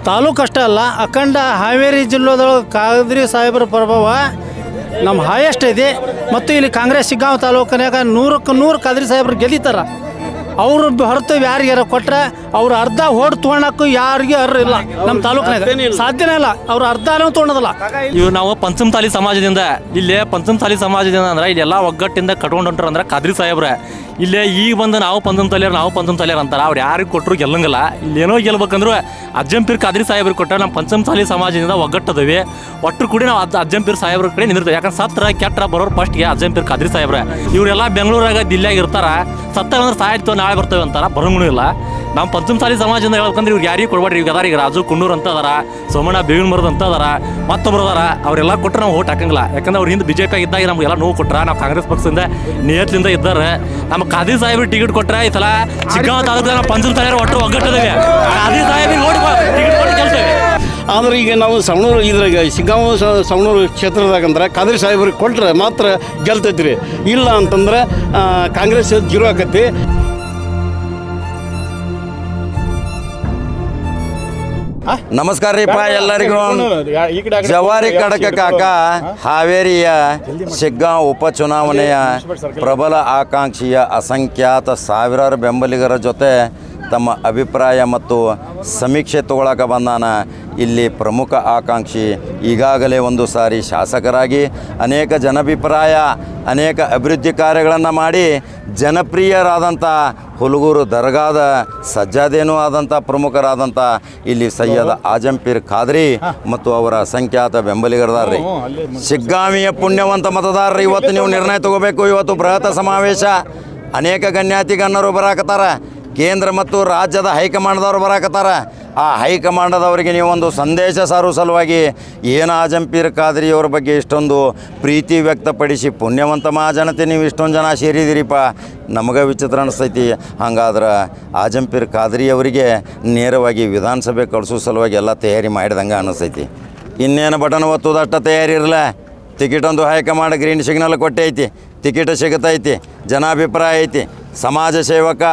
ತಾಲೂಕು ಅಷ್ಟೇ ಅಲ್ಲ, ಅಖಂಡ ಹಾವೇರಿ ಜಿಲ್ಲೆದೊಳಗೆ ಖಾದ್ರಿ ಸಾಹೇಬರ ಪ್ರಭಾವ ನಮ್ಮ ಹೈಯೆಸ್ಟ್ ಇದೆ. ಮತ್ತು ಇಲ್ಲಿ ಕಾಂಗ್ರೆಸ್ ಶಿಗ್ಗಾಂವ್ ತಾಲೂಕಿನಾಗ 100ಕ್ಕೆ 100 ಖಾದ್ರಿ ಸಾಹೇಬ್ರು ಗೆದ್ದಿತಾರ. ಅವರು ಹೊರತು ಯಾರಿಗಾರ ಕೊಟ್ಟರೆ ಅವ್ರು ಅರ್ಧ ಓಡ್ ತೊಗೊಳಕ್ಕೂ ಯಾರಿಗೆ ಅರ್ಹ ಇಲ್ಲ. ನಮ್ಮ ತಾಲೂಕಿನಾಗ ಸಾಧ್ಯನೇ ಇಲ್ಲ, ಅವ್ರು ಅರ್ಧನೂ ತೊಗೊಳೋದಿಲ್ಲ. ಇವು ನಾವು ಪಂಚಮಸಾಲಿ ಸಮಾಜದಿಂದ ಇಲ್ಲೇ ಪಂಚಮಸಾಲಿ ಸಮಾಜದಿಂದ ಅಂದ್ರೆ ಇಲ್ಲೆಲ್ಲ ಒಗ್ಗಟ್ಟಿಂದ ಕಟ್ಕೊಂಡು ಹೊಂಟ್ರ ಅಂದ್ರೆ ಖಾದ್ರಿ ಸಾಹೇಬ್ರೆ ಇಲ್ಲೇ ಈಗ ಬಂದು ನಾವು ಪಂಚಮಸಾಲಿಯರ್ ಅಂತಾರೆ. ಅವ್ರು ಯಾರಿಗೆ ಕೊಟ್ಟರು ಗೆಲ್ಲಂಗಿಲ್ಲ. ಇಲ್ಲೇನೋ ಗೆಲ್ಬೇಕಂದ್ರೆ ಅಜ್ಜಂಪೀರ್ ಖಾದ್ರಿ ಸಾಹೇಬ್ರಿಗೆ ಕೊಟ್ಟರೆ ನಮ್ಮ ಪಂಚಮಸಾಲಿ ಸಮಾಜದಿಂದ ಒಗ್ಗಟ್ಟದವಿ. ಒಟ್ಟರು ಕೂಡ ನಾವು ಅಜ್ಜಂಪೀರ್ ಸಾಹೇಬ್ರ ಕಡೆ ನಿಂದಿರ್ತೇವೆ. ಯಾಕಂದ್ರೆ ಸತ್ರ ಕೆಟ್ಟ ಬರೋರು ಫಸ್ಟ್ಗೆ ಅಜ್ಜಂಪೀರ್ ಖಾದ್ರಿ ಸಾಹೇಬ್ರೆ. ಇವರೆಲ್ಲ ಬೆಂಗಳೂರಾಗ ದಿಲ್ಲಿಯಾಗ ಇರ್ತಾರ. ಸತ್ತ ಅಂದ್ರೆ ಸಾಯ್ತು ನಾಳೆ ಬರ್ತೇವೆ ಅಂತಾರ, ಬರಂಗೂ ಇಲ್ಲ. ನಮ್ಮ ಪಂಚಮಸಾಲಿ ಸಮಾಜದಿಂದ ಹೇಳ್ಬೇಕಂದ್ರೆ ಇವ್ರು ಯಾರಿಗೆ ಕೊಡ್ಬೇಡ್ರಿ. ಈಗ ಅದಾರ, ಈಗ ರಾಜು ಕುಂಡೂರು ಅಂತ ಅದಾರ, ಸೋಮಣ್ಣ ಬೇವಿನ ಮರದ ಅಂತ ಅದಾರ, ಮತ್ತೊಬ್ಬರು ಅದಾರ. ಅವರೆಲ್ಲ ಕೊಟ್ಟರೆ ನಾವು ಓಟ್ ಹಾಕಂಗಿಲ್ಲ. ಯಾಕಂದ್ರೆ ಅವ್ರು ಹಿಂದೆ BJP ಇದ್ದಾಗ ನಮಗೆಲ್ಲ ನೋವು ಕೊಟ್ರ. ನಾವು ಕಾಂಗ್ರೆಸ್ ಪಕ್ಷದಿಂದ ನಿಯತ್ಲಿಂದ ಇದ್ದಾರೆ. ನಮ್ಮ ಖಾದ್ರಿ ಸಾಹೇಬ್ರಿಗೆ ಟಿಕೆಟ್ ಕೊಟ್ಟರೆ ಈ ಸಲ ಶಿಗ್ಗಾಂವ್ ತಾಲೂಕಿನ ನಾವು ಪಂಚಮಸಾಲಿಯರು ಒಟ್ಟು ಒಗ್ಗಟ್ಟಿದ್ದೇವೆ. ಖಾದ್ರಿ ಸಾಹೇಬ್ರಿಗೆ ಓಟ್ ಟಿಕೆಟ್ ಕೊಟ್ಟು ಗೆಲ್ತೇವೆ. ಆದ್ರೆ ಈಗ ನಾವು ಸವಣೂರು ಇದ್ರಾಗ ಶಿಗ್ಗಾಂವ್ ಸವಣೂರು ಕ್ಷೇತ್ರದಾಗಂದ್ರೆ ಖಾದ್ರಿ ಸಾಹೇಬ್ರಿಗೆ ಕೊಟ್ಟರೆ ಮಾತ್ರ ಗೆಲ್ತೈತ್ರಿ. ಇಲ್ಲ ಅಂತಂದ್ರೆ ಕಾಂಗ್ರೆಸ್ ಜೀರೋ ಆಕತಿ. ನಮಸ್ಕಾರ ರೀಪ ಎಲ್ಲರಿಗೂ. ಜವಾರಿ ಕಡಕ ಕಾಕ ಹಾವೇರಿಯ ಶಿಗ್ಗಾಂವ್ ಉಪಚುನಾವಣೆಯ ಪ್ರಬಲ ಆಕಾಂಕ್ಷಿಯ ಅಸಂಖ್ಯಾತ ಸಾವಿರಾರು ಬೆಂಬಲಿಗರ ಜೊತೆ ತಮ್ಮ ಅಭಿಪ್ರಾಯ ಮತ್ತು ಸಮೀಕ್ಷೆ ತಗೊಳಕ್ಕೆ ಬಂದಾನ. ಇಲ್ಲಿ ಪ್ರಮುಖ ಆಕಾಂಕ್ಷಿ ಈಗಾಗಲೇ ಒಂದು ಸಾರಿ ಶಾಸಕರಾಗಿ ಅನೇಕ ಜನಾಭಿಪ್ರಾಯ ಅನೇಕ ಅಭಿವೃದ್ಧಿ ಕಾರ್ಯಗಳನ್ನು ಮಾಡಿ ಜನಪ್ರಿಯರಾದಂಥ ಹುಲಗೂರು ದರ್ಗಾದ ಸಜ್ಜಾದೇನೂ ಆದಂಥ ಪ್ರಮುಖರಾದಂಥ ಇಲ್ಲಿ ಸೈಯದ್ ಆಜಂಪೀರ್ ಖಾದ್ರಿ ಮತ್ತು ಅವರ ಅಸಂಖ್ಯಾತ ಬೆಂಬಲಿಗರದಾರ್ರಿ. ಶಿಗ್ಗಾಂವಿಯ ಪುಣ್ಯವಂತ ಮತದಾರರು ಇವತ್ತು ನೀವು ನಿರ್ಣಯ ತಗೋಬೇಕು. ಇವತ್ತು ಬೃಹತ್ ಸಮಾವೇಶ, ಅನೇಕ ಗಣ್ಯಾತಿ ಗಣ್ಯರು ಬರಾಕತ್ತಾರ. ಕೇಂದ್ರ ಮತ್ತು ರಾಜ್ಯದ ಹೈಕಮಾಂಡ್ದವ್ರು ಬರಾಕತ್ತಾರ. ಆ ಹೈಕಮಾಂಡದವರಿಗೆ ನೀವೊಂದು ಸಂದೇಶ ಸಾರುವ ಸಲುವಾಗಿ ಏನು ಆಜಂಪೀರ್ ಖಾದ್ರಿಯವ್ರ ಬಗ್ಗೆ ಇಷ್ಟೊಂದು ಪ್ರೀತಿ ವ್ಯಕ್ತಪಡಿಸಿ ಪುಣ್ಯವಂತ ಮಹಾಜನತೆ ನೀವು ಇಷ್ಟೊಂದು ಜನ ಸೇರಿದಿರಿಪ್ಪ, ನಮಗೆ ವಿಚಿತ್ರ ಅನಿಸ್ತೈತಿ. ಹಂಗಾದ್ರೆ ಆಜಂಪೀರ್ ಖಾದ್ರಿಯವರಿಗೆ ನೇರವಾಗಿ ವಿಧಾನಸಭೆ ಕಳಿಸೋ ಸಲುವಾಗಿ ಎಲ್ಲ ತಯಾರಿ ಮಾಡಿದಂಗೆ ಅನಿಸ್ತೈತಿ. ಇನ್ನೇನು ಬಟನ್ ಒತ್ತುದಷ್ಟ ತಯಾರಿ ಇರಲ್ಲ. ಟಿಕೆಟ್ ಒಂದು ಹೈಕಮಾಂಡ್ ಗ್ರೀನ್ ಸಿಗ್ನಲ್ ಕೊಟ್ಟೆ ಐತಿ, ಟಿಕೆಟ್ ಸಿಗುತ್ತೈತಿ, ಜನಾಭಿಪ್ರಾಯ ಐತಿ. ಸಮಾಜ ಸೇವಕ,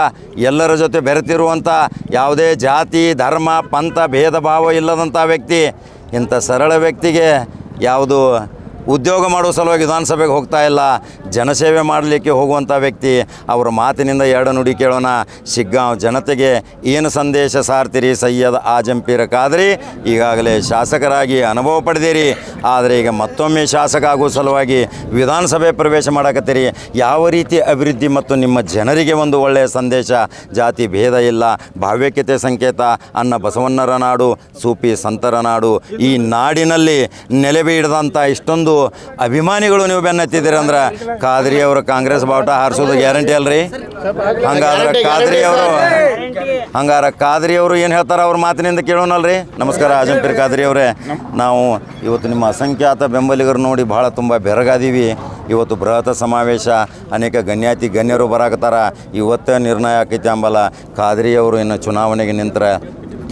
ಎಲ್ಲರ ಜೊತೆ ಬೆರೆತಿರುವಂಥ, ಯಾವುದೇ ಜಾತಿ ಧರ್ಮ ಪಂಥ ಭೇದ ಭಾವ ಇಲ್ಲದಂಥ ವ್ಯಕ್ತಿ. ಇಂಥ ಸರಳ ವ್ಯಕ್ತಿಗೆ ಯಾವುದು ಉದ್ಯೋಗ ಮಾಡುವ ಸಲುವಾಗಿ ವಿಧಾನಸಭೆಗೆ ಹೋಗ್ತಾ ಇಲ್ಲ, ಜನಸೇವೆ ಮಾಡಲಿಕ್ಕೆ ಹೋಗುವಂಥ ವ್ಯಕ್ತಿ. ಅವರ ಮಾತಿನಿಂದ ಎರಡು ನುಡಿ ಕೇಳೋಣ. ಶಿಗ್ಗಾಂವ್ ಜನತೆಗೆ ಏನು ಸಂದೇಶ ಸಾರ್ತೀರಿ? ಸೈಯದ್ ಆಜಂಪೀರ್ ಖಾದ್ರಿ ಈಗಾಗಲೇ ಶಾಸಕರಾಗಿ ಅನುಭವ ಪಡೆದಿರಿ, ಆದರೆ ಈಗ ಮತ್ತೊಮ್ಮೆ ಶಾಸಕ ಆಗುವ ಸಲುವಾಗಿ ವಿಧಾನಸಭೆ ಪ್ರವೇಶ ಮಾಡಕತ್ತೀರಿ. ಯಾವ ರೀತಿ ಅಭಿವೃದ್ಧಿ ಮತ್ತು ನಿಮ್ಮ ಜನರಿಗೆ ಒಂದು ಒಳ್ಳೆಯ ಸಂದೇಶ? ಜಾತಿ ಭೇದ ಇಲ್ಲ, ಭಾವ್ಯಕತೆ ಸಂಕೇತ, ಅನ್ನ ಬಸವಣ್ಣರ ನಾಡು, ಸೂಫಿ ಸಂತರ ನಾಡು. ಈ ನಾಡಿನಲ್ಲಿ ನೆಲೆಬಿ ಹಿಡಿದಂಥ ಇಷ್ಟೊಂದು ಅಭಿಮಾನಿಗಳು ನೀವು ಬೆನ್ನತ್ತಿದ್ದೀರಿ ಅಂದ್ರೆ ಖಾದ್ರಿ ಅವರು ಕಾಂಗ್ರೆಸ್ ಬಾವುಟ ಹಾರಿಸೋದು ಗ್ಯಾರಂಟಿ ಅಲ್ರಿ. ಹಂಗಾರ ಖಾದ್ರಿ ಅವರು ಏನು ಹೇಳ್ತಾರೆ ಅವ್ರ ಮಾತಿನಿಂದ ಕೇಳೋಣಲ್ರಿ. ನಮಸ್ಕಾರ ಆಜಂಪೀರ್ ಖಾದ್ರಿ ಅವರೇ, ನಾವು ಇವತ್ತು ನಿಮ್ಮ ಅಸಂಖ್ಯಾತ ಬೆಂಬಲಿಗರು ನೋಡಿ ಭಾಳ ತುಂಬ ಬೆರಗಾದೀವಿ. ಇವತ್ತು ಬೃಹತ್ ಸಮಾವೇಶ, ಅನೇಕ ಗಣ್ಯಾತಿ ಗಣ್ಯರು ಬರಾಕತ್ತಾರ. ಇವತ್ತೇ ನಿರ್ಣಯ ಆಕೈತಿ ಅಂಬಲ್ಲ. ಖಾದ್ರಿ ಅವರು ಇನ್ನು ಚುನಾವಣೆಗೆ ನಿಂತರೆ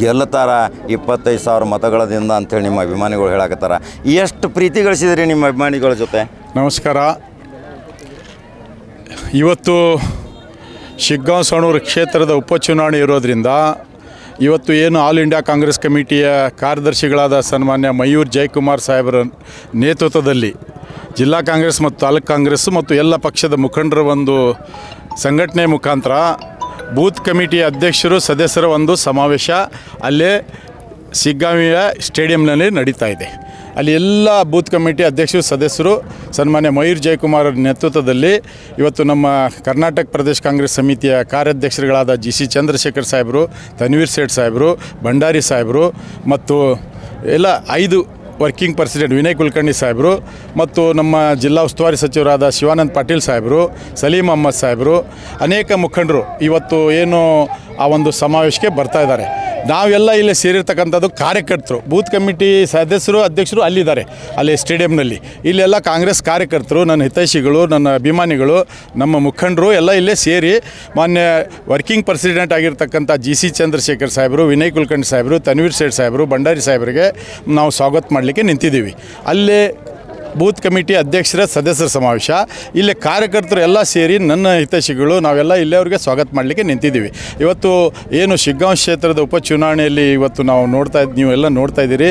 ಗೆಲ್ಲುತ್ತಾರ 25,000 ಮತಗಳದಿಂದ ಅಂಥೇಳಿ ನಿಮ್ಮ ಅಭಿಮಾನಿಗಳು ಹೇಳಕತ್ತಾರ. ಎಷ್ಟು ಪ್ರೀತಿ ಗಳಿಸಿದ್ರಿ ನಿಮ್ಮ ಅಭಿಮಾನಿಗಳ ಜೊತೆ? ನಮಸ್ಕಾರ. ಇವತ್ತು ಶಿಗ್ಗಾಂವ್ ಸವಣೂರು ಕ್ಷೇತ್ರದ ಉಪಚುನಾವಣೆ ಇರೋದರಿಂದ ಇವತ್ತು ಏನು ಆಲ್ ಇಂಡಿಯಾ ಕಾಂಗ್ರೆಸ್ ಕಮಿಟಿಯ ಕಾರ್ಯದರ್ಶಿಗಳಾದ ಸನ್ಮಾನ್ಯ ಮಯೂರ್ ಜಯಕುಮಾರ್ ಸಾಹೇಬರ ನೇತೃತ್ವದಲ್ಲಿ ಜಿಲ್ಲಾ ಕಾಂಗ್ರೆಸ್ ಮತ್ತು ತಾಲೂಕು ಕಾಂಗ್ರೆಸ್ಸು ಮತ್ತು ಎಲ್ಲ ಪಕ್ಷದ ಮುಖಂಡರ ಒಂದು ಸಂಘಟನೆ ಮುಖಾಂತರ ಬೂತ್ ಕಮಿಟಿಯ ಅಧ್ಯಕ್ಷರು ಸದಸ್ಯರ ಒಂದು ಸಮಾವೇಶ ಅಲ್ಲೇ ಶಿಗ್ಗಾಂವಿಯ ಸ್ಟೇಡಿಯಂನಲ್ಲಿ ನಡೀತಾ ಇದೆ. ಅಲ್ಲಿ ಎಲ್ಲ ಬೂತ್ ಕಮಿಟಿ ಅಧ್ಯಕ್ಷರು ಸದಸ್ಯರು ಸನ್ಮಾನ್ಯ ಮಯೂರ್ ಜಯಕುಮಾರ್ ನೇತೃತ್ವದಲ್ಲಿ ಇವತ್ತು ನಮ್ಮ ಕರ್ನಾಟಕ ಪ್ರದೇಶ ಕಾಂಗ್ರೆಸ್ ಸಮಿತಿಯ ಕಾರ್ಯಾಧ್ಯಕ್ಷರುಗಳಾದ GC ಚಂದ್ರಶೇಖರ್ ಸಾಹೇಬರು, ತನ್ವೀರ್ ಸೇಠ್ ಸಾಹೇಬರು, ಭಂಡಾರಿ ಸಾಹೇಬರು ಮತ್ತು ಎಲ್ಲ 5 ವರ್ಕಿಂಗ್ ಪ್ರೆಸಿಡೆಂಟ್ ವಿನಯ್ ಕುಲಕರ್ಣಿ ಸಾಹೇಬರು ಮತ್ತು ನಮ್ಮ ಜಿಲ್ಲಾ ಉಸ್ತುವಾರಿ ಸಚಿವರಾದ ಶಿವಾನಂದ್ ಪಾಟೀಲ್ ಸಾಹೇಬರು, ಸಲೀಂ ಅಹಮ್ಮದ್ ಸಾಹೇಬರು, ಅನೇಕ ಮುಖಂಡರು ಇವತ್ತು ಏನು ಆ ಒಂದು ಸಮಾವೇಶಕ್ಕೆ ಬರ್ತಾ ಇದ್ದಾರೆ. ನಾವೆಲ್ಲ ಇಲ್ಲಿ ಸೇರಿರ್ತಕ್ಕಂಥದ್ದು ಕಾರ್ಯಕರ್ತರು, ಬೂತ್ ಕಮಿಟಿ ಸದಸ್ಯರು ಅಧ್ಯಕ್ಷರು ಅಲ್ಲಿದ್ದಾರೆ ಅಲ್ಲಿ ಸ್ಟೇಡಿಯಂನಲ್ಲಿ. ಇಲ್ಲೆಲ್ಲ ಕಾಂಗ್ರೆಸ್ ಕಾರ್ಯಕರ್ತರು, ನನ್ನ ಹಿತೈಷಿಗಳು, ನನ್ನ ಅಭಿಮಾನಿಗಳು, ನಮ್ಮ ಮುಖಂಡರು ಎಲ್ಲ ಇಲ್ಲೇ ಸೇರಿ ಮಾನ್ಯ ವರ್ಕಿಂಗ್ ಪ್ರೆಸಿಡೆಂಟ್ ಆಗಿರ್ತಕ್ಕಂಥ GC ಚಂದ್ರಶೇಖರ್ ಸಾಹೇಬರು, ವಿನಯ್ ಕುಲಕರ್ಣಿ ಸಾಹೇಬರು, ತನ್ವೀರ್ ಸೇಠ್ ಸಾಹೇಬರು, ಭಂಡಾರಿ ಸಾಹೇಬರಿಗೆ ನಾವು ಸ್ವಾಗತ ಮಾಡಲಿಕ್ಕೆ ನಿಂತಿದ್ದೀವಿ. ಅಲ್ಲೇ ಬೂತ್ ಕಮಿಟಿ ಅಧ್ಯಕ್ಷರ ಸದಸ್ಯರ ಸಮಾವೇಶ. ಇಲ್ಲಿ ಕಾರ್ಯಕರ್ತರು ಎಲ್ಲ ಸೇರಿ ನನ್ನ ಹಿತೈಷಿಗಳು ನಾವೆಲ್ಲ ಇಲ್ಲಿಯವ್ರಿಗೆ ಸ್ವಾಗತ ಮಾಡಲಿಕ್ಕೆ ನಿಂತಿದ್ದೀವಿ. ಇವತ್ತು ಏನು ಶಿಗ್ಗಾಂವ್ ಕ್ಷೇತ್ರದ ಉಪಚುನಾವಣೆಯಲ್ಲಿ ಇವತ್ತು ನಾವು ನೀವೆಲ್ಲ ನೋಡ್ತಾ ಇದ್ದೀರಿ,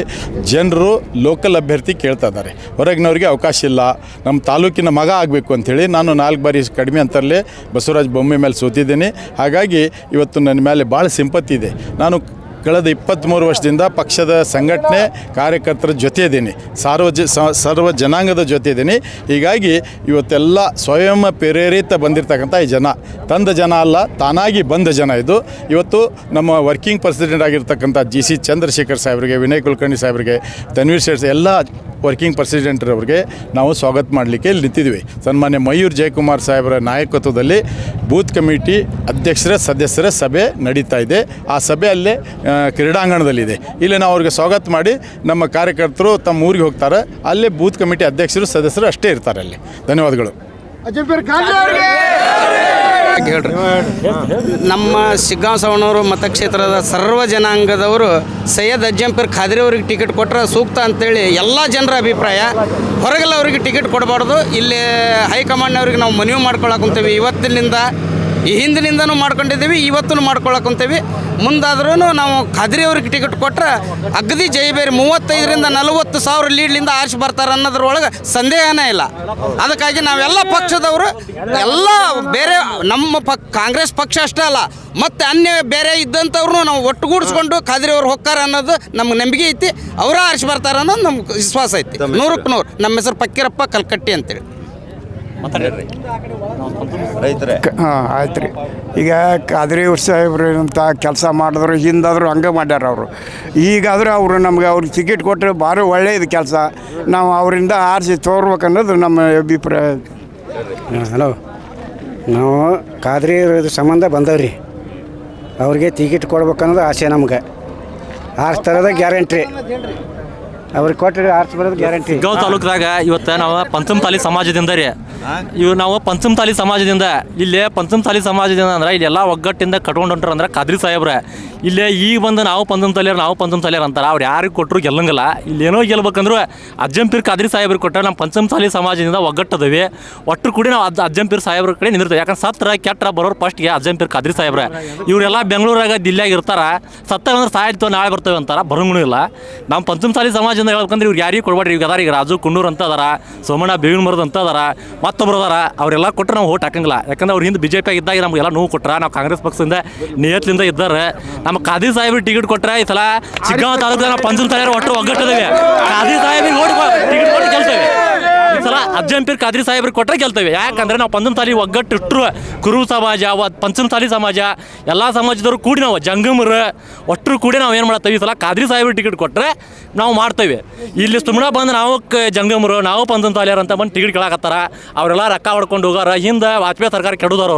ಜನರು ಲೋಕಲ್ ಅಭ್ಯರ್ಥಿ ಕೇಳ್ತಾ ಇದ್ದಾರೆ. ಹೊರಗಿನವ್ರಿಗೆ ಅವಕಾಶ ಇಲ್ಲ, ನಮ್ಮ ತಾಲೂಕಿನ ಮಗ ಆಗಬೇಕು ಅಂಥೇಳಿ ನಾನು 4 ಬಾರಿ ಕಡಿಮೆ ಅಂತರಲ್ಲೇ ಬಸವರಾಜ ಬೊಮ್ಮೆ ಮೇಲೆ ಸೋತಿದ್ದೀನಿ. ಹಾಗಾಗಿ ಇವತ್ತು ನನ್ನ ಮೇಲೆ ಭಾಳ ಸಿಂಪತಿ ಇದೆ. ನಾನು ಕಳೆದ 23 ವರ್ಷದಿಂದ ಪಕ್ಷದ ಸಂಘಟನೆ ಕಾರ್ಯಕರ್ತರ ಜೊತೆ ಇದ್ದೀನಿ, ಸರ್ವ ಜನಾಂಗದ ಜೊತೆ ಇದ್ದೀನಿ. ಹೀಗಾಗಿ ಇವತ್ತೆಲ್ಲ ಸ್ವಯಂ ಪ್ರೇರಿತ ಬಂದಿರತಕ್ಕಂಥ ಈ ಜನ, ತಂದ ಜನ ಅಲ್ಲ, ತಾನಾಗಿ ಬಂದ ಜನ ಇದು. ಇವತ್ತು ನಮ್ಮ ವರ್ಕಿಂಗ್ ಪ್ರೆಸಿಡೆಂಟ್ ಆಗಿರ್ತಕ್ಕಂಥ GC ಚಂದ್ರಶೇಖರ್ ಸಾಹೇಬ್ರಿಗೆ, ವಿನಯ್ ಕುಲಕರ್ಣಿ ಸಾಹೇಬ್ರಿಗೆ, ತನ್ವೀರ್ ಸೇಠ್ ಎಲ್ಲ ವರ್ಕಿಂಗ್ ಪ್ರೆಸಿಡೆಂಟ್ರವ್ರಿಗೆ ನಾವು ಸ್ವಾಗತ ಮಾಡಲಿಕ್ಕೆ ಇಲ್ಲಿ ನಿಂತಿದ್ವಿ. ಸನ್ಮಾನ್ಯ ಮಯೂರ್ ಜಯಕುಮಾರ್ ಸಾಹೇಬರ ನಾಯಕತ್ವದಲ್ಲಿ ಬೂತ್ ಕಮಿಟಿ ಅಧ್ಯಕ್ಷರ ಸದಸ್ಯರ ಸಭೆ ನಡೀತಾ ಇದೆ. ಆ ಸಭೆ ಅಲ್ಲೇ ಕ್ರೀಡಾಂಗಣದಲ್ಲಿದೆ. ಇಲ್ಲಿ ನಾವು ಅವ್ರಿಗೆ ಸ್ವಾಗತ ಮಾಡಿ ನಮ್ಮ ಕಾರ್ಯಕರ್ತರು ತಮ್ಮ ಊರಿಗೆ ಹೋಗ್ತಾರೆ. ಅಲ್ಲೇ ಬೂತ್ ಕಮಿಟಿ ಅಧ್ಯಕ್ಷರು ಸದಸ್ಯರು ಅಷ್ಟೇ ಇರ್ತಾರೆ ಅಲ್ಲಿ. ಧನ್ಯವಾದಗಳು. ಹೇಳ್ರಿ, ನಮ್ಮ ಶಿಗ್ಗಾಂವ್ ಸವಣೂರು ಮತಕ್ಷೇತ್ರದ ಸರ್ವ ಜನಾಂಗದವರು ಸೈಯದ್ ಅಜ್ಜಂಪೀರ್ ಖಾದ್ರಿ ಅವ್ರಿಗೆ ಟಿಕೆಟ್ ಕೊಟ್ಟರೆ ಸೂಕ್ತ ಅಂತೇಳಿ ಎಲ್ಲ ಜನರ ಅಭಿಪ್ರಾಯ. ಹೊರಗೆಲ್ಲ ಅವ್ರಿಗೆ ಟಿಕೆಟ್ ಕೊಡಬಾರ್ದು. ಇಲ್ಲಿ ಹೈಕಮಾಂಡ್ನವ್ರಿಗೆ ನಾವು ಮನವಿ ಮಾಡ್ಕೊಳಕುಂತೀವಿ. ಇವತ್ತಿನಿಂದ ಈ ಹಿಂದಿನಿಂದನೂ ಮಾಡ್ಕೊಂಡಿದ್ದೀವಿ, ಇವತ್ತೂ ಮಾಡ್ಕೊಳಕುಂತೀವಿ. ಮುಂದಾದ್ರೂ ನಾವು ಖಾದ್ರಿ ಅವ್ರಿಗೆ ಟಿಕೆಟ್ ಕೊಟ್ಟರೆ ಅಗದಿ ಜೈಬೇರಿ 35ರಿಂದ 40 ಸಾವಿರ ಲೀಡ್ಲಿಂದ ಆರಿಸಿ ಬರ್ತಾರೆ ಅನ್ನೋದ್ರೊಳಗೆ ಸಂದೇಹನೇ ಇಲ್ಲ. ಅದಕ್ಕಾಗಿ ನಾವೆಲ್ಲ ಪಕ್ಷದವರು ಎಲ್ಲ ಬೇರೆ ನಮ್ಮ ಕಾಂಗ್ರೆಸ್ ಪಕ್ಷ ಅಷ್ಟೇ ಅಲ್ಲ, ಮತ್ತು ಅನ್ಯ ಬೇರೆ ಇದ್ದಂಥವ್ರು ನಾವು ಒಟ್ಟುಗೂಡಿಸ್ಕೊಂಡು ಖಾದ್ರಿ ಅವ್ರು ಹೋಗ್ತಾರೆ ಅನ್ನೋದು ನಮ್ಗೆ ನಂಬಿಕೆ ಐತಿ. ಅವರ ಆರಿಸಿ ಬರ್ತಾರೆ ಅನ್ನೋದು ನಮ್ಗೆ ವಿಶ್ವಾಸ ಐತಿ. 100ಕ್ಕೆ 100. ನಮ್ಮ ಹೆಸರು ಫಕ್ಕೀರಪ್ಪ ಕಲ್ಕಟ್ಟಿ ಅಂತೇಳಿ. ಆಯ್ತು ರೀ. ಈಗ ಖಾದ್ರಿ ಸಾಹೇಬ್ರು ಅಂತ ಕೆಲಸ ಮಾಡಿದ್ರು, ಹಿಂದಾದರೂ ಹಂಗೆ ಮಾಡ್ಯಾರ ಅವರು. ಈಗಾದರೂ ಅವರು ನಮ್ಗೆ ಅವ್ರಿಗೆ ಟಿಕೆಟ್ ಕೊಟ್ಟರೆ ಭಾರಿ ಒಳ್ಳೆಯದು ಕೆಲಸ. ನಾವು ಅವರಿಂದ ಆರಿಸಿ ತೋರ್ಬೇಕನ್ನೋದು ನಮ್ಮ ಅಭಿಪ್ರಾಯ. ಹಲೋ, ನಾವು ಖಾದ್ರಿ ಸಂಬಂಧ ಬಂದವ್ರಿ, ಅವ್ರಿಗೆ ಟಿಕೆಟ್ ಕೊಡ್ಬೇಕನ್ನೋದು ಆಸೆ ನಮ್ಗೆ. ಆರಿಸ್ತಾರದ ಗ್ಯಾರಂಟಿ, ಅವ್ರಿಗೆ ಕೊಟ್ಟರೆ ಆರಿಸಿ ಬರೋದು ಗ್ಯಾರಂಟಿ. ಶಿಗ್ಗಾಂವ್ ತಾಲೂಕದಾಗ ಇವತ್ತು ನಾವು ಪಂಚಮತಾಲಿ ಸಮಾಜದಿಂದ ರೀ, ನಾವು ಪಂಚಮತಾಲಿ ಸಮಾಜದಿಂದ ಇಲ್ಲೇ ಪಂಚಮತಾಲಿ ಸಮಾಜದಿಂದ ಅಂದ್ರೆ ಇಲ್ಲೆಲ್ಲ ಒಗ್ಗಟ್ಟಿಂದ ಕಟ್ಕೊಂಡು ಹೊಂಟ್ರ ಅಂದ್ರೆ ಖಾದ್ರಿ ಸಾಹೇಬ್ರೆ. ಇಲ್ಲೇ ಈಗ ಬಂದು ನಾವು ಪಂಚಮತಾಲಿಯರ್ ಅಂತಾರೆ. ಅವ್ರು ಯಾರಿಗೆ ಕೊಟ್ಟರು ಗೆಲ್ಲಂಗಿಲ್ಲ. ಇಲ್ಲೇನೋ ಗೆಲ್ಬೇಕಂದ್ರೆ ಅಜ್ಜಂಪೀರ್ ಖಾದ್ರಿ ಸಾಹೇಬ್ರಿಗೆ ಕೊಟ್ಟರೆ ನಮ್ಮ ಪಂಚಮತಾಲಿ ಸಮಾಜದಿಂದ ಒಗ್ಗಟ್ಟದವಿ. ಒಟ್ಟರು ಕೂಡ ನಾವು ಅಜ್ಜಂಪೀರ್ ಸಾಹೇಬ್ರ ಕಡೆ ನಿಂದಿರ್ತೇವೆ. ಯಾಕಂದ್ರೆ ಸತ್ರ ಕೆಟ್ಟ ಬರೋರು ಫಸ್ಟ್ಗೆ ಅಜ್ಜಂಪೀರ್ ಖಾದ್ರಿ ಸಾಹೇಬ್ರೆ. ಇವರೆಲ್ಲ ಬೆಂಗಳೂರಾಗ ದಿಲ್ಲಿಯಾಗ ಇರ್ತಾರೆ. ಸತ್ತಂದ್ರೆ ಸಾಯ್ತು ನಾಳೆ ಬರ್ತೇವೆ ಅಂತಾರೆ, ಬರಂಗೂ ಇಲ್ಲ. ನಮ್ಮ ಪಂಚಮತಾಲಿ ಸಮಾಜದಿಂದ ಹೇಳ್ಬೇಕಂದ್ರೆ ಇವ್ರು ಯಾರಿಗೆ ಕೊಡ್ಬೇಡ್ರಿ. ಈಗ ಅದಾರ, ಈಗ ರಾಜು ಕುಂಡೂರು ಅಂತ ಅದಾರ, ಸೋಮಣ್ಣ ಬೇವಿನ ಮರದ ಅಂತ ಅದಾರ, ಮತ್ತೊಬ್ರು ಅದಾರ. ಅವರೆಲ್ಲ ಕೊಟ್ಟರೆ ನಾವು ಓಟ್ ಹಾಕಂಗಿಲ್ಲ. ಯಾಕಂದ್ರೆ ಅವ್ರು ಹಿಂದೆ BJP ಇದ್ದಾಗ ನಮಗೆಲ್ಲ ನೋವು ಕೊಟ್ರ. ನಾವು ಕಾಂಗ್ರೆಸ್ ಪಕ್ಷದಿಂದ ನಿಯತ್ಲಿಂದ ಇದ್ದಾರೆ. ನಮ್ಮ ಖಾದ್ರಿ ಸಾಹೇಬ್ರಿಗೆ ಟಿಕೆಟ್ ಕೊಟ್ಟರೆ ಈ ಸಲ ಶಿಗ್ಗಾಂವ್ ತಾಲೂಕಿನ ನಾವು ಪಂಚಮತಾಲಿಯರು ಒಟ್ಟು ಒಗ್ಗಟ್ಟಿದ್ದೇವೆ. ಖಾದ್ರಿ ಸಾಹೇಬ್ರಿಗೆ ಟಿಕೆಟ್ ಕೊಟ್ಟು ಗೆಲ್ತೇವೆ. ಈ ಸಲ ಅಜ್ಜಂಪೀರ್ ಖಾದ್ರಿ ಸಾಹೇಬ್ರಿಗೆ ಕೊಟ್ಟರೆ ಗೆಲ್ತೇವೆ. ಯಾಕಂದ್ರೆ ನಾವು ಪಂಚಮತಾಲಿ ಒಗ್ಗಟ್ಟು ಇಟ್ಟರು ಕುರು ಸಮಾಜ, ಪಂಚಮತಾಲಿ ಸಮಾಜ ಎಲ್ಲ ಸಮಾಜದವರು ಕೂಡಿ ನಾವು ಜಂಗಮರು ಒಟ್ಟರು ಕೂಡಿ ನಾವು ಏನು ಮಾಡ್ತೇವೆ, ಈ ಸಲ ಖಾದ್ರಿ ಸಾಹೇಬ್ರಿಗೆ ಟಿಕೆಟ್ ಕೊಟ್ಟರೆ ನಾವು ಮಾಡ್ತೇವೆ. ಇಲ್ಲಿ ಸುಮ್ಮನೆ ಬಂದು ನಾವು ಜಂಗಮರು, ನಾವು ಪಂಚಮತಾಲಿಯರು ಅಂತ ಬಂದು ಟಿಕೆಟ್ ಕೇಳಾಕತ್ತಾರ. ಅವರೆಲ್ಲ ರೊಕ್ಕ ಹೊಡ್ಕೊಂಡು ಹೋಗಾರ. ಹಿಂದೆ ವಾಜಪೇಯಿ ಸರ್ಕಾರ ಕೆಡೋದಾರ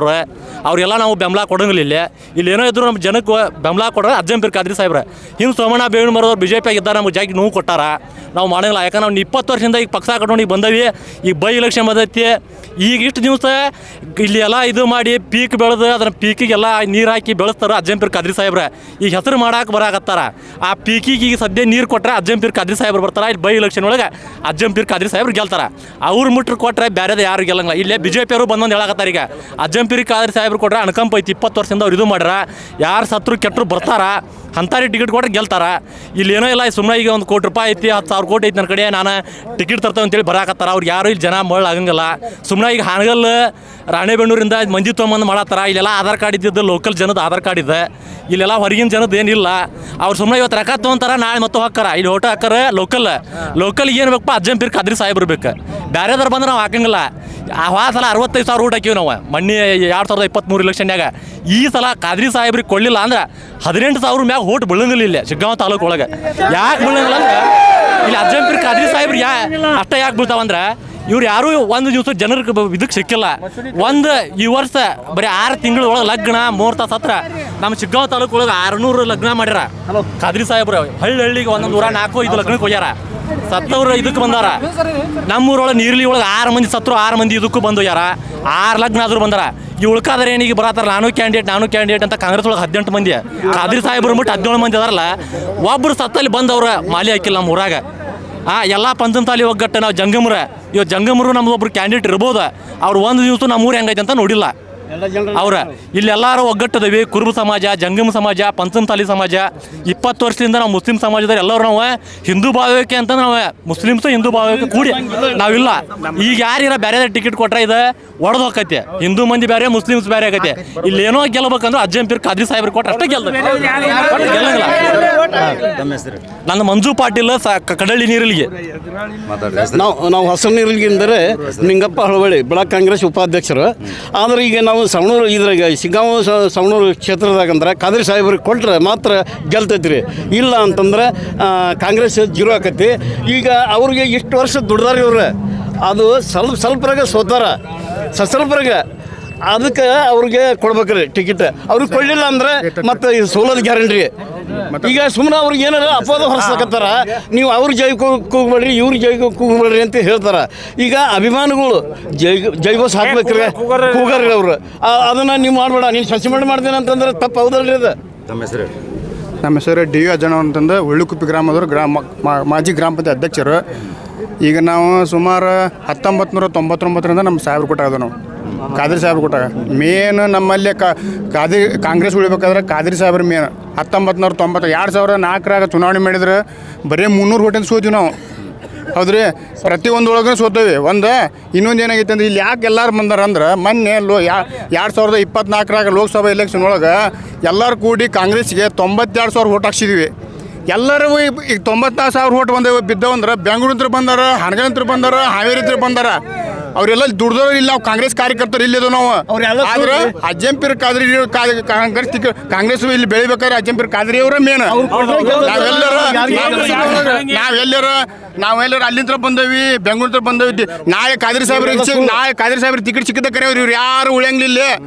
ಅವ್ರೆಲ್ಲ ನಾವು ಬೆಂಬಲ ಕೊಡೋಂಗಿಲ್ಲ. ಇಲ್ಲಿ ಏನೋ ಇದ್ರು ನಮ್ಮ ಜನಕ್ಕೆ ಬೆಂಬಲ ಕೊಡೋರು ಅಜ್ಜಂಪೀರ್ ಖಾದ್ರಿ ಸಾಹೇಬ್ರೆ. ಹಿಂದೆ ಸೋಮಣ್ಣ ಬೇವಿನ ಮರದವ್ರು BJP ಇದ್ದಾರೆ, ನಮಗೆ ಜಾಗಿ ನೋವು ಕೊಟ್ಟಾರ. ನಾವು ಮಾಡೋಂಗಿಲ್ಲ. ಯಾಕಂದ್ರೆ ನಾವು 20 ವರ್ಷದಿಂದ ಈಗ ಪಕ್ಷ ಕಟ್ಕೊಂಡು ಈಗ ಬಂದವಿ. ಈಗ ಬೈ ಎಲೆಕ್ಷನ್ ಬಂದೈತಿ. ಈಗ ಇಷ್ಟು ದಿವಸ ಇಲ್ಲಿ ಎಲ್ಲ ಇದು ಮಾಡಿ ಪೀಕ್ ಬೆಳೆದು ಅದನ್ನ ಪೀಕಿಗೆಲ್ಲ ನೀರು ಹಾಕಿ ಬೆಳೆಸ್ತಾರೆ ಅಜ್ಜಂಪೀರ್ ಖಾದ್ರಿ ಸಾಹೇಬ್ರೆ. ಈಗ ಹೆಸರು ಮಾಡಕ್ಕೆ ಬರಾಕತ್ತಾರ. ಆ ಪೀಕಿಗೆ ಈಗ ಸದ್ಯ ನೀರು ಕೊಟ್ಟರೆ ಅಜ್ಜಂಪೀರ್ ಖಾದ್ರಿ ಸಾಹೇಬ್ರು ಬರ್ತಾರೆ. ಇಲ್ಲಿ ಬೈ ಎಲೆಕ್ಷನ್ ಒಳಗೆ ಅಜ್ಜಂಪೀರ್ ಖಾದ್ರಿ ಸಾಹೇಬ್ರು ಗೆಲ್ತಾರೆ. ಅವ್ರು ಮುಟ್ರು ಕೊಟ್ಟರೆ ಬೇರೆದು ಯಾರು ಗೆಲ್ಲಂಗಿಲ್ಲ. ಇಲ್ಲೇ BJP ಅವರು ಬಂದು ಹೇಳಕತ್ತಾರೆ. ಈಗ ಅಜ್ಜಂಪೀರ್ ಖಾದ್ರಿ ಸಾಹೇಬ್ರು ಕೊಟ್ಟರೆ ಅನುಕಂಪ ಐತಿ. 20 ವರ್ಷದಿಂದ ಅವ್ರು ಇದು ಮಾಡ್ಯಾರ. ಯಾರು ಸತ್ರು ಕೆಟ್ಟರು ಬರ್ತಾರ, ಅಂತಾರೆ ಟಿಕೆಟ್ ಕೊಟ್ಟರೆ ಗೆಲ್ತಾರ. ಇಲ್ಲಿ ಏನೋ ಇಲ್ಲ, ಸುಮ್ಮನೆ ಈಗ 1 ಕೋಟಿ ರೂಪಾಯಿ ಐತಿ, 10,000 ಕೋಟಿ ಐತಿ ನನ್ನ ಕಡೆ, ನಾನು ಟಿಕೆಟ್ ತರ್ತೇವೆ ಅಂತೇಳಿ ಬರಾಕತ್ತಾರ. ಅವ್ರು ಯಾರು ಇಲ್ಲಿ ಜನ ಆಗಂಗಿಲ್ಲ. ಸುಮ್ಮನೆ ಈಗ ಹಾನಗಲ್ ರಾಣೆಬೆನ್ನೂರಿಂದ ಮಂದಿ ತೊಗೊಂಬಂದು ಮಾಡತ್ತಾರ. ಇಲ್ಲೆಲ್ಲ ಆಧಾರ್ ಕಾರ್ಡ್ ಇದ್ದಿದ್ದು ಲೋಕಲ್ ಜನದ ಆಧಾರ್ ಕಾರ್ಡ್ ಇದೆ. ಇಲ್ಲೆಲ್ಲ ಹೊರಗಿನ ಜನದ ಏನಿಲ್ಲ. ಅವ್ರು ಸುಮ್ಮನೆ ಇವತ್ತು ರೊಕ್ಕ ತೊಗೊಂತಾರ, ನಾಳೆ ಮತ್ತು ಹಾಕಾರ. ಇಲ್ಲಿ ಓಟ ಹಾಕಾರ ಲೋಕಲ್ಗೆ ಏನು ಬೇಕಪ್ಪ ಅಜ್ಜಂಪೀರ್ ಖಾದ್ರಿ ಸಾಹೇಬ್ರು ಬೇಕು. ಬೇರೆದವ್ರು ಬಂದ್ರೆ ನಾವು ಹಾಕಂಗಿಲ್ಲ. ಆ ಸಲ 65,000 ಓಟ್ ಹಾಕಿವಿ ನಾವು ಮೊನ್ನೆ 2023 ಇಲೆಕ್ಷನ್ಯಾಗ. ಈ ಸಲ ಖಾದ್ರಿ ಸಾಹೇಬ್ರಿಗೆ ಕೊಡಲಿಲ್ಲ ಅಂದ್ರೆ 18,000 ಮ್ಯಾಗ ಓಟ್ ಬೀಳಂಗಿಲ್ಲ ಇಲ್ಲಿ ಶಿಗ್ಗಾಂವ್ ತಾಲೂಕು ಒಳಗೆ. ಯಾಕೆ ಬೀಳಂಗಿಲ್ಲ ಅಂದ್ರೆ ಇಲ್ಲಿ ಅಜ್ಜಂಪೀರ್ ಖಾದ್ರಿ ಸಾಹೇಬ್ರು ಅಷ್ಟೇ ಯಾಕೆ ಬೀಳ್ತಾವಂದ್ರೆ ಇವ್ರು ಯಾರೂ ಒಂದು ದಿವಸ ಜನರಿಗೆ ಇದಕ್ಕೆ ಸಿಕ್ಕಿಲ್ಲ. ಈ ವರ್ಷ ಬರೀ 6 ತಿಂಗಳ ಒಳಗೆ ಲಗ್ನ ಮುಹೂರ್ತ ಸತ್ರ ನಮ್ಮ ಶಿಗ್ಗಾಂವ್ ತಾಲೂಕು ಒಳಗೆ 600 ಲಗ್ನ ಮಾಡ್ಯಾರ ಖಾದ್ರಿ ಸಾಹೇಬ್ರು. ಹಳ್ಳಿಗೆ 104-5 ಲಗ್ನಕ್ಕೆ ಹೋಗ್ಯಾರ. ಸತ್ತವ್ರು ಇದಕ್ಕೆ ಬಂದಾರ. ನಮ್ಮೂರೊಳಗೆ ನೀರ್ಲಿ ಒಳಗೆ 6 ಮಂದಿ ಸತ್ರು, 6 ಮಂದಿ ಇದಕ್ಕೂ ಬಂದು ಯಾರ 6 ಲಗ್ನ ಆದ್ರೂ ಬಂದಾರ. ಈ ಉಳ್ಕಾದ್ರೆ ಏನಿಗೆ ಬರತ್ತಾರ ನಾನು ಕ್ಯಾಂಡಿಡೇಟ್ ಅಂತ ಕಾಂಗ್ರೆಸ್ ಒಳಗೆ 18 ಮಂದಿ, ಖಾದ್ರಿ ಸಾಹೇಬ್ರು ಬಿಟ್ಟು 17 ಮಂದಿ ಅದಾರಲ್ಲ. ಒಬ್ಬರು ಸತ್ತಲ್ಲಿ ಬಂದವ್ರ ಮಾಲಿ ಹಾಕಿಲ್ಲ ನಮ್ಮ ಊರಾಗ. ಎಲ್ಲ ಪಂಚಮಸಾಲಿ ಒಗ್ಗಟ್ಟು ನಾವು ಜಂಗಮರ ಇವತ್ತು ಜಂಗಮರು ನಮ್ದು ಒಬ್ರು ಕ್ಯಾಂಡಿಡೇಟ್ ಇರ್ಬೋದು ಅವ್ರು ಒಂದು ದಿವಸ ನಮ್ಮ ಊರು ಹೆಂಗೈತೆ ಅಂತ ನೋಡಿಲ್ಲ ಅವ್ರ ಇಲ್ಲೆಲ್ಲರೂ ಒಗ್ಗಟ್ಟದವಿ ಕುರುಬ ಸಮಾಜ ಜಂಗಮ ಸಮಾಜ ಪಂಚಮಸಾಲಿ ಸಮಾಜ 20 ವರ್ಷದಿಂದ ನಾವು ಮುಸ್ಲಿಂ ಸಮಾಜದವ್ರು ಎಲ್ಲರೂ ನಾವು ಹಿಂದೂ ಭಾವೈಕ್ಯ ಅಂತ ನಾವು ಮುಸ್ಲಿಮ್ಸು ಹಿಂದೂ ಭಾವೈಕ್ಯ ಕೂಡಿ ನಾವಿಲ್ಲ ಈಗ ಯಾರಿರ ಬೇರೆ ಟಿಕೆಟ್ ಕೊಟ್ರೆ ಇದು ಒಡೆದು ಹೋಗತ್ತೆ ಹಿಂದೂ ಮಂದಿ ಬೇರೆ ಮುಸ್ಲಿಮ್ಸ್ ಬೇರೆ ಆಗತ್ತೆ ಇಲ್ಲಿ ಏನೋ ಗೆಲ್ಲಬೇಕಂದ್ರೆ ಅಜ್ಜಂಪೀರ್ ಖಾದ್ರಿ ಸಾಹೇಬ್ರು ಕೊಟ್ಟು ಅಷ್ಟೇ ಗೆಲ್ಲಂಗಿಲ್ಲ ನನ್ನ ಮಂಜು ಪಾಟೀಲ್ ಕಡಳ್ಳಿ ನೀರಿಲಿಗೆ ನಾವು ಹೊಸ ನೀರಿಲಿಗೆಂದರೆ ನಿಂಗಪ್ಪ ಹಳವಳ್ಳಿ ಬ್ಲಾಕ್ ಕಾಂಗ್ರೆಸ್ ಉಪಾಧ್ಯಕ್ಷರು. ಆದರೆ ಈಗ ನಾವು ಸವಣೂರು ಇದ್ರಾಗ ಶಿಗ್ಗಾಂವ ಸವಣೂರು ಕ್ಷೇತ್ರದಾಗಂದ್ರೆ ಖಾದ್ರಿ ಸಾಹೇಬ್ರಿಗೆ ಕೊಟ್ಟರೆ ಮಾತ್ರ ಗೆಲ್ತೈತ್ರಿ. ಇಲ್ಲ ಅಂತಂದ್ರೆ ಕಾಂಗ್ರೆಸ್ ಜೀರೋ ಆಕತಿ. ಈಗ ಅವ್ರಿಗೆ ಇಷ್ಟು ವರ್ಷ ದುಡ್ದಾರ ಇವ್ರು, ಅದು ಸ್ವಲ್ಪರಾಗ ಸೋತಾರ ಸ್ವಲ್ಪರಾಗ, ಅದಕ್ಕೆ ಅವ್ರಿಗೆ ಕೊಡ್ಬೇಕ್ರಿ ಟಿಕೆಟ್. ಅವ್ರಿಗೆ ಕೊಡಲಿಲ್ಲ ಅಂದ್ರೆ ಮತ್ತೆ ಇದು ಸೋಲೋದು ಗ್ಯಾರಂಟಿ. ಈಗ ಸುಮ್ಮನೆ ಅವ್ರಿಗೆ ಏನಾರ ಅಪವಾದ ಹೊರಸಕತ್ತಾರ, ನೀವು ಅವ್ರ ಜೈ ಕೂಗ್ಬೇಡ್ರಿ ಇವ್ರ ಜೈ ಕೂಗ್ಬೇಡ್ರಿ ಅಂತ ಹೇಳ್ತಾರೆ. ಈಗ ಅಭಿಮಾನಿಗಳು ಜೈಗೋಸ್ ಹಾಕ್ಬೇಕ್ರಿ ಕೂಗಾರ್ರಿ ಅವರು, ಅದನ್ನು ನೀವು ಮಾಡಬೇಡ, ನೀನು ಸಸಿಮಂಡ್ ಮಾಡ್ತೇನೆ ಅಂತಂದ್ರೆ ತಪ್ಪು ಹೌದಲ್ರಿ ಅದು. ನಮ್ಮ ಹೆಸರು ಡಿ ವಿ ಅಜ್ಜಣ್ಣ ಅಂತಂದು ಉಳ್ಳಿಕುಪ್ಪಿ ಗ್ರಾಮದವರು ಮಾಜಿ ಗ್ರಾಮ ಪಂಚಾಯತ್ ಅಧ್ಯಕ್ಷರು. ಈಗ ನಾವು ಸುಮಾರು 1999ರಿಂದ ನಮ್ಮ ಸಾಹೇಬ್ರು ಕೊಟ್ಟಾಗ ನಾವು ಖಾದ್ರಿ ಸಾಹೇಬ್ರು ಕೊಟ್ಟಾಗ ಮೇನ್ ನಮ್ಮಲ್ಲಿ ಕಾಂಗ್ರೆಸ್ ಉಳಿಬೇಕಾದ್ರೆ ಖಾದ್ರಿ ಸಾಹೇಬ್ರು ಮೇನ್ 1990 2004 ಚುನಾವಣೆ ಮಾಡಿದ್ರೆ ಬರೀ 300 ಓಟಿಂದ ಸೋತೀವಿ ನಾವು. ಹೌದ್ರಿ, ಪ್ರತಿಯೊಂದು ಒಳಗೂ ಸೋತೇವಿ. ಇನ್ನೊಂದು ಏನಾಗೈತೆ ಅಂದ್ರೆ ಇಲ್ಲಿ ಯಾಕೆ ಎಲ್ಲರೂ ಬಂದಾರ ಅಂದ್ರೆ ಮೊನ್ನೆ 2024 ಲೋಕಸಭಾ ಎಲೆಕ್ಷನ್ ಒಳಗೆ ಎಲ್ಲರೂ ಕೂಡಿ ಕಾಂಗ್ರೆಸ್ಗೆ 92,000 ಓಟ್ ಹಾಕ್ಸಿದ್ವಿ. ಎಲ್ಲರೂ ಈಗ 94,000 ಓಟ್ ಬಿದ್ದವಂದ್ರೆ ಬೆಂಗಳೂರು ಬಂದಾರ, ಹಣಗಂತ್ರ ಬಂದಾರ, ಹಾವೇರಿ ಬಂದಾರ. ಅವರೆಲ್ಲ ದುಡ್ದವ್ರು ಇಲ್ಲ, ನಾವು ಕಾಂಗ್ರೆಸ್ ಕಾರ್ಯಕರ್ತರು ಇಲ್ಲಿದ್ದು ನಾವು. ಆದ್ರೆ ಅಜ್ಜಂಪೀರ್ ಖಾದ್ರಿ ಕಾಂಗ್ರೆಸ್ ಇಲ್ಲಿ ಬೆಳಿಬೇಕಾದ್ರೆ ಅಜ್ಜಂಪೀರ್ ಖಾದ್ರಿ ಅವರ ಮೇನ್. ನಾವೆಲ್ಲರೂ ಅಲ್ಲಿಂದ ಬಂದವಿ, ಬೆಂಗಳೂರು ಬಂದವಿ. ನಾಳೆ ಖಾದ್ರಿ ಸಾಹೇಬ್ರಿಗೆ ಟಿಕೆಟ್ ಸಿಕ್ಕದ ಕರೆಯವ್ರು, ಇವ್ರು ಯಾರು ಉಳಿಯಂಗಿಲ್ಲ,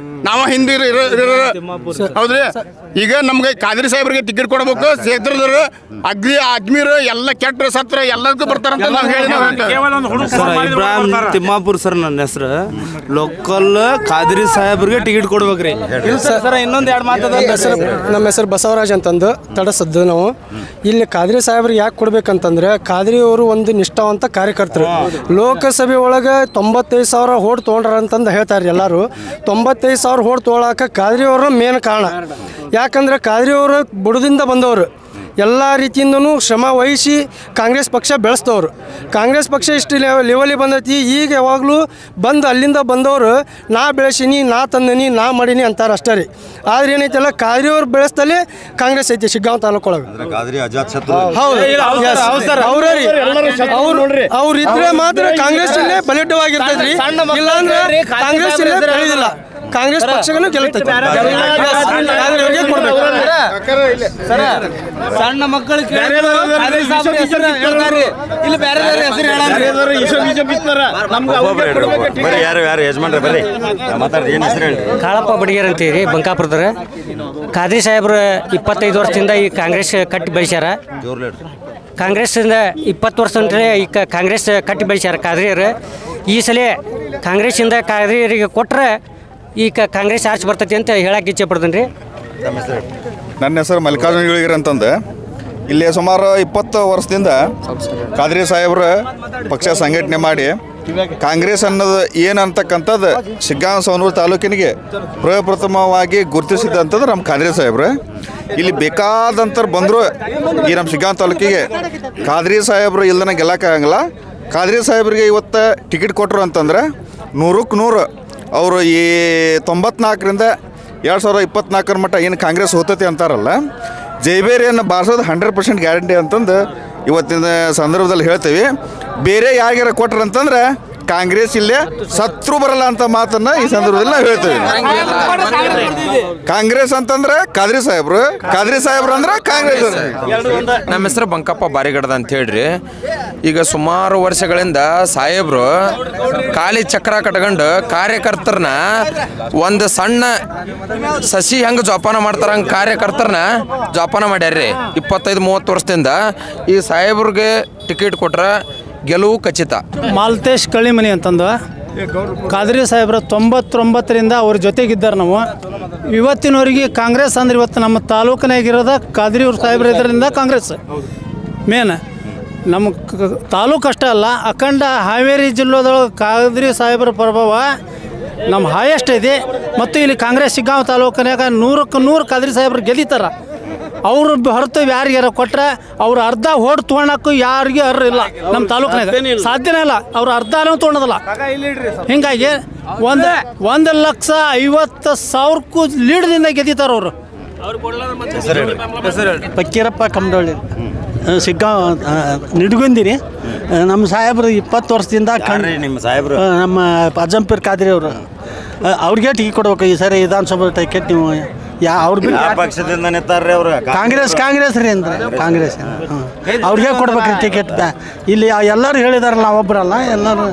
ನಾವು ಹಿಂದೆ ಹೌದ್ರಿ. ಈಗ ನಮ್ಗೆ ಖಾದ್ರಿ ಸಾಹೇಬ್ರಿಗೆ ಟಿಕೆಟ್ ಕೊಡ್ಬೇಕು. ಕ್ಷೇತ್ರದವರು ಅಜ್ಮೀರ್ ಎಲ್ಲ ಕೆಟ್ಟ ಸತ್ರ ಎಲ್ಲದಕ್ಕೂ ಬರ್ತಾರಂತ ನಾವು ಹೇಳಿ. ಇಬ್ರಾಹಿಂ ತಿಮ್ಮಾಪುರ್ ಸರ್, ನನ್ನ ಹೆಸರು. ಲೋಕಲ್ ಖಾದ್ರಿ ಸಾಹೇಬ್ರಿಗೆ ಟಿಕೆಟ್ ಕೊಡ್ಬೇಕ್ರಿ. ಸರ್ ಇನ್ನೊಂದು 2 ಮಾತದ. ನಮ್ಮ ಹೆಸರು ಬಸವರಾಜ್ ಅಂತಂದು ತಡಸದ್ದು. ನಾವು ಇಲ್ಲಿ ಖಾದ್ರಿ ಸಾಹೇಬ್ರಿಗೆ ಯಾಕೆ ಕೊಡ್ಬೇಕಂತಂದ್ರೆ ಖಾದ್ರಿ ಅವರು ಒಂದು ನಿಷ್ಠಾವಂತ ಕಾರ್ಯಕರ್ತರು. ಲೋಕಸಭೆ ಒಳಗೆ 95,000 ಓಟ್ ತೊಗೊಂಡ್ರ ಅಂತಂದು ಹೇಳ್ತಾರೆ ಎಲ್ಲರೂ. 95,000 ಓಟ್ ತೊಗೊಳಕ್ಕೆ ಖಾದ್ರಿ ಅವರು ಮೇನ್ ಕಾರಣ. ಯಾಕಂದ್ರೆ ಖಾದ್ರಿ ಅವರು ಬುಡದಿಂದ ಬಂದವರು, ಎಲ್ಲ ರೀತಿಯಿಂದನೂ ಶ್ರಮ ವಹಿಸಿ ಕಾಂಗ್ರೆಸ್ ಪಕ್ಷ ಬೆಳೆಸ್ತವ್ರು. ಕಾಂಗ್ರೆಸ್ ಪಕ್ಷ ಇಷ್ಟು ಲೆವೆಲಿಗೆ ಬಂದೈತಿ. ಈಗ ಯಾವಾಗಲೂ ಬಂದು ಅಲ್ಲಿಂದ ಬಂದವರು ನಾ ಬೆಳೆಸೀನಿ, ನಾ ತಂದೀನಿ, ನಾ ಮಾಡೀನಿ ಅಂತಾರೆ ಅಷ್ಟೇ ರೀ. ಆದ್ರೆ ಏನೈತಲ್ಲ ಖಾದ್ರಿ ಅವ್ರು ಬೆಳೆಸ್ತಲೇ ಕಾಂಗ್ರೆಸ್ ಐತಿ ಶಿಗ್ಗಾಂವ ತಾಲೂಕೊಳಗೆ. ಹೌದು, ಅವ್ರು ಇದ್ರೆ ಮಾತ್ರ ಕಾಂಗ್ರೆಸ್ ಇಲ್ಲೇ ಬಲಿಷ್ಠವಾಗಿರ್ತೈತ್ರಿ. ಇಲ್ಲಾಂದ್ರೆ ಕಾಂಗ್ರೆಸ್ ಇಲ್ಲೇ ಬೆಳೆದಿಲ್ಲ, ಕಾಂಗ್ರೆಸ್ ಪಕ್ಷಗಳು ಗೆಲ್ತೈತಿ. ಸಣ್ಣ ಮಕ್ಕಳು ಕಾಳಪ್ಪ ಬಡಿಗೇರ್ ಅಂತೀರಿ ಬಂಕಾಪುರದವ್ರ. ಖಾದ್ರಿ ಸಾಹೇಬ್ರು 25 ವರ್ಷದಿಂದ ಈ ಕಾಂಗ್ರೆಸ್ ಕಟ್ಟಿ ಬೆಳೆಸ್ಯಾರ. ಕಾಂಗ್ರೆಸ್ಸಿಂದ 20 ವರ್ಷ ಅಂದರೆ ಈಗ ಕಾಂಗ್ರೆಸ್ ಕಟ್ಟಿ ಬೆಳೆಸ್ಯಾರ ಖಾದ್ರಿಯರು. ಈ ಸಲ ಕಾಂಗ್ರೆಸ್ಸಿಂದ ಖಾದ್ರಿಯರಿಗೆ ಕೊಟ್ಟರೆ ಈಗ ಕಾಂಗ್ರೆಸ್ ಆರ್ಚ್ ಬರ್ತೈತಿ ಅಂತ ಹೇಳಕ್ಕೆ ಇಚ್ಛೆ ಪಡ್ತೀನಿ ರೀ. ನನ್ನ ಹೆಸರು ಮಲ್ಲಿಕಾರ್ಜುನ ಗಿಳಿಗಿರಿ ಅಂತಂದು. ಇಲ್ಲಿ ಸುಮಾರು 20 ವರ್ಷದಿಂದ ಖಾದ್ರಿ ಸಾಹೇಬ್ರು ಪಕ್ಷ ಸಂಘಟನೆ ಮಾಡಿ ಕಾಂಗ್ರೆಸ್ ಅನ್ನೋದು ಏನಂತಕ್ಕಂಥದ್ದು ಶಿಗ್ಗಾಂವ ಸವಣೂರು ತಾಲೂಕಿನಿಗೆ ಪ್ರಪ್ರಥಮವಾಗಿ ಗುರುತಿಸಿದಂಥದ್ದು ನಮ್ಮ ಖಾದ್ರಿ ಸಾಹೇಬ್ರು. ಇಲ್ಲಿ ಬೇಕಾದಂಥವ್ರು ಬಂದರು ಈ ನಮ್ಮ ಶಿಗ್ಗಾಂವ ತಾಲೂಕಿಗೆ ಖಾದ್ರಿ ಸಾಹೇಬ್ರು ಇಲ್ದನ ಗೆಲ್ಲಕ್ಕಾಗಂಗಿಲ್ಲ. ಖಾದ್ರಿ ಸಾಹೇಬ್ರಿಗೆ ಇವತ್ತು ಟಿಕೆಟ್ ಕೊಟ್ಟರು ಅಂತಂದ್ರೆ 100ಕ್ಕೆ 100 ಅವರು ಈ 94ರಿಂದ 2024 ಮಟ್ಟ ಏನು ಕಾಂಗ್ರೆಸ್ ಹೋಗ್ತೈತಿ ಅಂತಾರಲ್ಲ, ಜೈಬೇರಿಯನ್ನು ಬಾರಿಸೋದು 100% ಗ್ಯಾರಂಟಿ ಅಂತಂದು ಇವತ್ತಿನ ಸಂದರ್ಭದಲ್ಲಿ ಹೇಳ್ತೀವಿ. ಬೇರೆ ಯಾರ್ಯಾರ ಕೊಟ್ರು ಅಂತಂದ್ರೆ ಕಾಂಗ್ರೆಸ್ ಇಲ್ಲೇ ಸತ್ರು ಬರಲ್ಲ ಅಂತ ಮಾತನ್ನು ಈ ಸಂದರ್ಭದಲ್ಲಿ ನಾವು ಹೇಳ್ತೀವಿ. ಕಾಂಗ್ರೆಸ್ ಅಂತಂದ್ರೆ ಖಾದ್ರಿ ಸಾಹೇಬ್ರು, ಖಾದ್ರಿ ಸಾಹೇಬ್ರು ಅಂದ್ರೆ ಕಾಂಗ್ರೆಸ್. ನಮ್ಮ ಹೆಸರು ಬಂಕಪ್ಪ ಬಾರಿಗಡದ ಅಂತ ಹೇಳ್ರಿ. ಈಗ ಸುಮಾರು ವರ್ಷಗಳಿಂದ ಸಾಹೇಬ್ರು ಖಾಲಿ ಚಕ್ರ ಕಟ್ಕೊಂಡು ಕಾರ್ಯಕರ್ತರನ್ನ ಒಂದು ಸಣ್ಣ ಸಸಿ ಹೆಂಗೆ ಜೋಪಾನ ಮಾಡ್ತಾರ ಹಂಗೆ ಕಾರ್ಯಕರ್ತರನ್ನ ಜೋಪಾನ ಮಾಡ್ಯಾರ್ರಿ 25-30 ವರ್ಷದಿಂದ. ಈ ಸಾಹೇಬ್ರಿಗೆ ಟಿಕೆಟ್ ಕೊಟ್ರೆ ಗೆಲುವು ಖಚಿತ. ಮಾಲ್ತೇಶ್ ಕಳಿಮನಿ ಅಂತಂದು ಖಾದ್ರಿ ಸಾಹೇಬ್ರು 99ರಿಂದ ಅವ್ರ ಜೊತೆಗಿದ್ದಾರೆ. ನಾವು ಇವತ್ತಿನವರೆಗೆ ಕಾಂಗ್ರೆಸ್ ಅಂದ್ರೆ ಇವತ್ತು ನಮ್ಮ ತಾಲೂಕಿನಾಗಿರೋದ ಖಾದ್ರಿ ಅವ್ರ ಸಾಹೇಬ್ರು ಇದರಿಂದ ಕಾಂಗ್ರೆಸ್ ಮೇನ್. ನಮ್ಮ ತಾಲೂಕು ಅಷ್ಟೇ ಅಲ್ಲ ಅಖಂಡ ಹಾವೇರಿ ಜಿಲ್ಲೆದೊಳಗೆ ಖಾದ್ರಿ ಸಾಹೇಬ್ರ ಪ್ರಭಾವ ನಮ್ಮ ಹೈಯೆಸ್ಟ್ ಇದೆ. ಮತ್ತು ಇಲ್ಲಿ ಕಾಂಗ್ರೆಸ್ ಶಿಗ್ಗಾಂವ್ ತಾಲೂಕಿನಾಗ 100% ಖಾದ್ರಿ ಸಾಹೇಬ್ರು ಗೆಲ್ಲಿತಾರ. ಅವ್ರು ಹೊರತು ಯಾರಿಗಾರ ಕೊಟ್ರೆ ಅವ್ರು ಅರ್ಧ ಓಟ್ ತೊಗೊಳಕ್ಕೂ ಯಾರಿಗೂ ಅರ್ರಿಲ್ಲ ನಮ್ಮ ತಾಲೂಕಿನಾಗ, ಸಾಧ್ಯನೇ ಇಲ್ಲ. ಅವ್ರು ಅರ್ಧನೂ ತೊಗೊಳೋದಿಲ್ಲ. ಹೀಗಾಗಿ 1,50,000ಕ್ಕೂ ಲೀಡ್ದಿಂದ ಗೆದ್ದಿತಾರೆ ಅವರು. ಫಕೀರಪ್ಪ ಕಮಡಳ್ಳಿ ಶಿಗ್ಗಾಂವ್ ನಿಡ್ಗುಂದಿರಿ. ನಮ್ಮ ಸಾಹೇಬ್ರು 20 ವರ್ಷದಿಂದ ನಿಮ್ಮ ಸಾಹೇಬ್ರು ನಮ್ಮ ಅಜ್ಜಂಪೀರ್ ಖಾದ್ರಿ ಅವರು ಅವ್ರಿಗೆ ಟಿಕೆಟ್ ಕೊಡ್ಬೇಕು ಈ ಸರಿ ವಿಧಾನಸಭಾ ಟಿಕೆಟ್. ನೀವು ಅವ್ರ ಪಕ್ಷದಿಂದ ನಿಂತಾರ್ರಿ ಅವರು ಕಾಂಗ್ರೆಸ್ ರೀ ಅಂದ್ರೆ ಕಾಂಗ್ರೆಸ್ ಅವ್ರಿಗೆ ಕೊಡ್ಬೇಕ್ರಿ ಟಿಕೆಟ್. ಇಲ್ಲಿ ಎಲ್ಲರೂ ಹೇಳಿದಾರಲ್ಲ, ಒಬ್ಬರಲ್ಲ ಎಲ್ಲರೂ